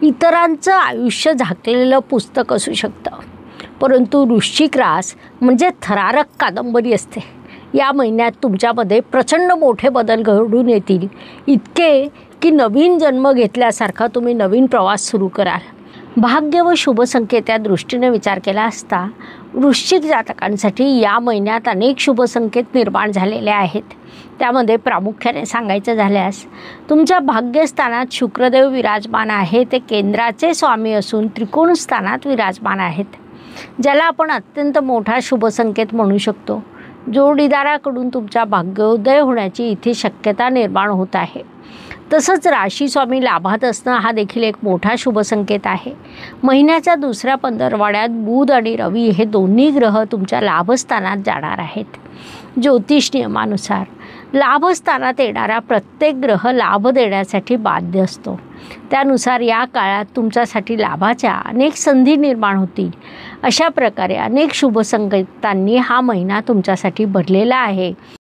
इतरांचं आयुष्य झाकलेलं पुस्तक असू शकतं, परंतु वृश्चिक रास म्हणजे थरारक कादंबरी असते। या महिन्यात तुमच्यामध्ये प्रचंड मोठे बदल घडून येतील, इतके की नवीन जन्म घेतल्यासारखा तुम्ही नवीन प्रवास सुरू कराल। भाग्य व शुभ संकेत या दृष्टीने विचार केला असता वृश्चिक जातकांसाठी या महिन्यात अनेक शुभ संकेत निर्माण झालेले आहेत। त्यामध्ये प्रामुख्याने सांगायचं झाल्यास तुमच्या भाग्यस्थानात शुक्रदेव विराजमान आहे, ते केंद्राचे स्वामी असून त्रिकोण स्थानात विराजमान आहेत, ज्याला आपण अत्यंत मोठा शुभ संकेत म्हणू शकतो। जोडीदाराकडून तुमच्या भाग्योदय होण्याची इथे शक्यता निर्माण होत आहे। तसंच राशी स्वामी लाभात असणं हा देखील एक मोठा शुभ संकेत आहे। महिन्याच्या दुसऱ्या पंधरवड्यात बुध आणि रवी हे दोन्ही ग्रह तुमच्या लाभस्थानात जाणार आहेत। ज्योतिष नियमानुसार लाभस्थानात येणारा प्रत्येक ग्रह लाभ देण्यासाठी बाध्य असतो। त्यानुसार या काळात तुमच्यासाठी लाभाच्या अनेक संधी निर्माण होतील। अशा प्रकारे अनेक शुभ संकेतांनी हा महिना तुमच्यासाठी भरलेला आहे।